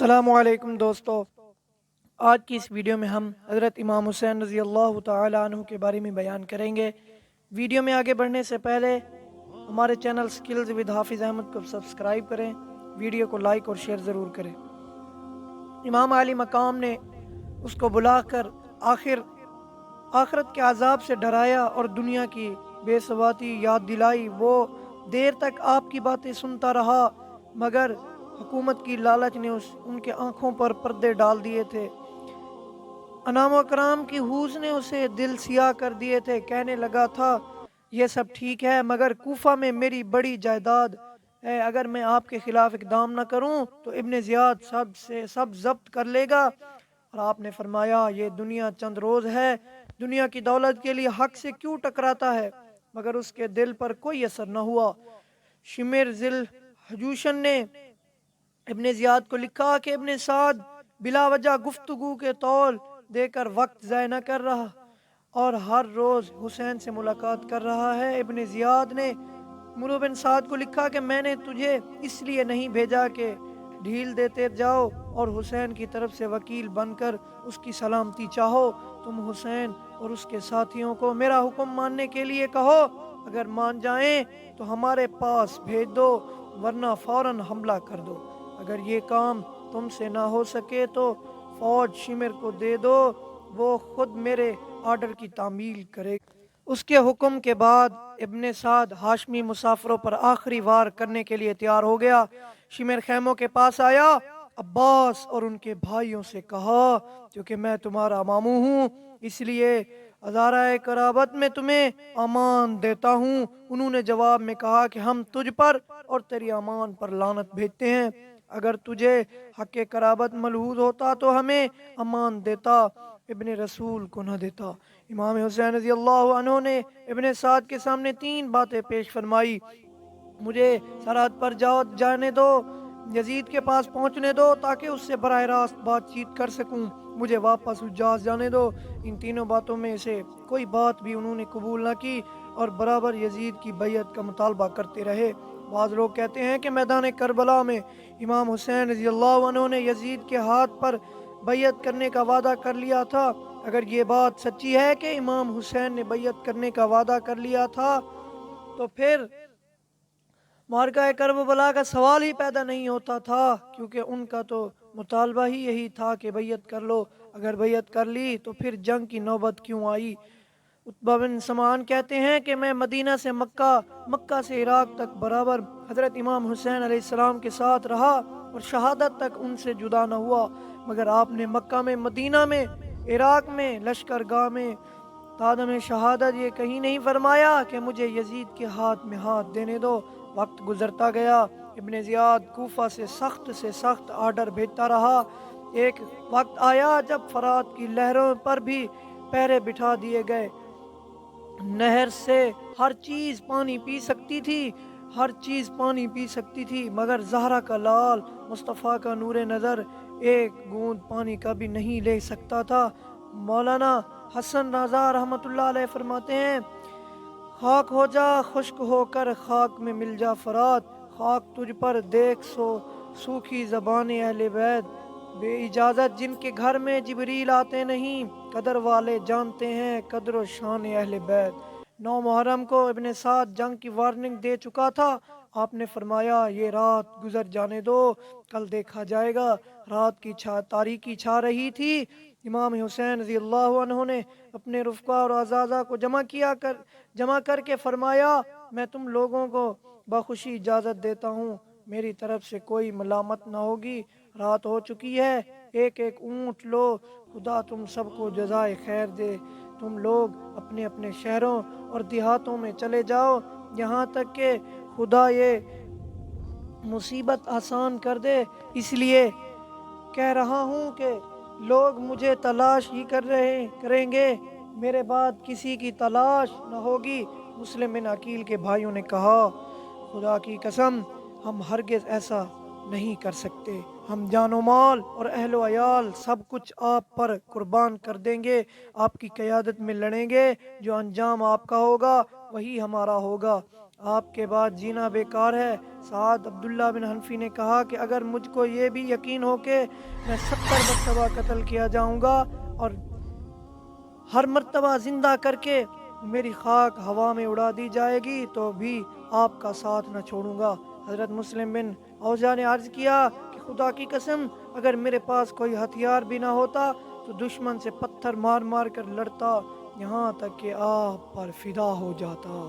अस्सलामुअलैकुम दोस्तों, आज की इस वीडियो में हम हज़रत इमाम हुसैन रज़ी अल्लाह ताला अन्हु के बारे में बयान करेंगे। वीडियो में आगे बढ़ने से पहले हमारे चैनल स्किल्स विद हाफिज़ अहमद को सब्सक्राइब करें, वीडियो को लाइक और शेयर ज़रूर करें। इमाम अली मकाम ने उसको बुलाकर आखिरत के अजाब से डराया और दुनिया की बेसवाती याद दिलाई। वो देर तक आपकी बातें सुनता रहा, मगर हुकूमत की लालच ने उनके आंखों पर पर्दे डाल दिए थे। अनाम व कराम की हूस ने उसे दिल सियाह कर दिए थे। कहने लगा था, ये सब ठीक है, मगर कूफा में मेरी बड़ी जायदाद है। अगर मैं आपके खिलाफ इकदाम न करूं तो इब्ने ज़ियाद सब जब्त कर लेगा। और आपने फरमाया, ये दुनिया चंद रोज़ है, दुनिया की दौलत के लिए हक से क्यों टकराता है। मगर उसके दिल पर कोई असर न हुआ। शिमिर जिल हजूशन ने इब्ने ज़ियाद को लिखा कि इब्ने साद बिला वजह गुफ्तगू के तौल देकर वक्त ज़ाय न कर रहा और हर रोज़ हुसैन से मुलाकात कर रहा है। इब्ने ज़ियाद ने मुरो बिन साद को लिखा कि मैंने तुझे इसलिए नहीं भेजा कि ढील देते जाओ और हुसैन की तरफ से वकील बनकर उसकी सलामती चाहो। तुम हुसैन और उसके साथियों को मेरा हुक्म मानने के लिए कहो। अगर मान जाएं तो हमारे पास भेज दो, वरना फौरन हमला कर दो। अगर ये काम तुमसे ना हो सके तो फौज शिमिर को दे दो, वो खुद मेरे आर्डर की तामील करे। उसके हुक्म के बाद इब्ने साद हाशमी मुसाफिरों पर आखिरी वार करने के लिए तैयार हो गया। शिमिर खैमों के पास आया, अब्बास और उनके भाइयों से कहा, क्योंकि मैं तुम्हारा मामू हूँ इसलिए हज़ारा कराबत में तुम्हें अमान देता हूँ। उन्होंने जवाब में कहा कि हम तुझ पर और तेरी अमान पर लानत भेजते हैं। अगर तुझे हक कराबत मलहूज होता तो हमें अमान देता, इब्ने रसूल को न देता। इमाम हुसैन रज़ी अल्लाह अन्हु ने इब्ने साद के सामने तीन बातें पेश फरमाई। मुझे सरहद पर जाने दो, यजीद के पास पहुंचने दो ताकि उससे बराह रास्त बातचीत कर सकूं, मुझे वापस उज्जाज जाने दो। इन तीनों बातों में से कोई बात भी उन्होंने कबूल न की और बराबर यजीद की बैयत का मुतालबा करते रहे। बाज़ लोग कहते हैं कि मैदान करबला में इमाम हुसैन रज़ी अल्लाह अन्हु ने यजीद के हाथ पर बैयत करने का वादा कर लिया था। अगर ये बात सच्ची है कि इमाम हुसैन ने बैयत करने का वादा कर लिया था तो फिर मार्का करबला का सवाल ही पैदा नहीं होता था, क्योंकि उनका तो मुतालबा ही यही था कि बैयत कर लो। अगर बैयत कर ली तो फिर जंग की नौबत क्यों आई। उत्बा बिन समान कहते हैं कि मैं मदीना से मक्का से इराक तक बराबर हज़रत इमाम हुसैन अलैहिस्सलाम के साथ रहा और शहादत तक उनसे जुदा न हुआ। मगर आपने मक्का में, मदीना में, इराक में, लश्कर गाह में तादम शहादत ये कहीं नहीं फरमाया कि मुझे यजीद के हाथ में हाथ देने दो। वक्त गुजरता गया, इब्ने ज़ियाद कूफा से सख्त आर्डर भेजता रहा। एक वक्त आया जब फरात की लहरों पर भी पहरे बिठा दिए गए। नहर से हर चीज़ पानी पी सकती थी, मगर ज़हरा का लाल, मुस्तफ़ा का नूरे नज़र एक बूंद पानी का भी नहीं ले सकता था। मौलाना हसन रज़ा रहमतुल्लाह अलैह फरमाते हैं, खाक हो जा खुश्क होकर खाक में मिल जा फरात, खाक तुझ पर देख सूखी ज़बान अहले बैत, बे इजाज़त जिनके घर में जिबरील आते नहीं, कदर वाले जानते हैं कदर व शान अहले बैत। 9 मुहर्रम को इब्ने साद जंग की वार्निंग दे चुका था। आपने फरमाया, ये रात गुजर जाने दो, कल देखा जाएगा। रात की तारीकी छा रही थी। इमाम हुसैन रज़ी अल्लाह अन्हु ने अपने रुफ़क़ा और अज़ाज़ा को जमा करके फरमाया, मैं तुम लोगों को बखुशी इजाज़त देता हूँ, मेरी तरफ से कोई मलामत न होगी। रात हो चुकी है, एक एक ऊँट लो, खुदा तुम सबको जज़ाए खैर दे। तुम लोग अपने अपने शहरों और देहातों में चले जाओ, यहाँ तक कि खुदा ये मुसीबत आसान कर दे। इसलिए कह रहा हूँ कि लोग मुझे तलाश ही करेंगे, मेरे बाद किसी की तलाश न होगी। मुस्लिम बिन अकील के भाइयों ने कहा, खुदा की कसम, हम हरगिज़ ऐसा नहीं कर सकते। हम जानो माल और अहलो अयाल सब कुछ आप पर कुर्बान कर देंगे, आपकी क़यादत में लड़ेंगे। जो अंजाम आपका होगा वही हमारा होगा। آپ کے بعد جینا بیکار ہے۔ سعد عبداللہ بن حنفی نے کہا کہ اگر مجھ کو یہ بھی یقین ہو کہ میں 70 مرتبہ قتل کیا جاؤں گا اور ہر مرتبہ زندہ کر کے میری خاک ہوا میں اڑا دی جائے گی تو بھی آپ کا ساتھ نہ چھوڑوں گا۔ حضرت مسلم بن اوزا نے عرض کیا کہ خدا کی قسم اگر میرے پاس کوئی ہتھیار بھی نہ ہوتا تو دشمن سے پتھر مار مار کر لڑتا یہاں تک کہ آپ پر فدا ہو جاتا۔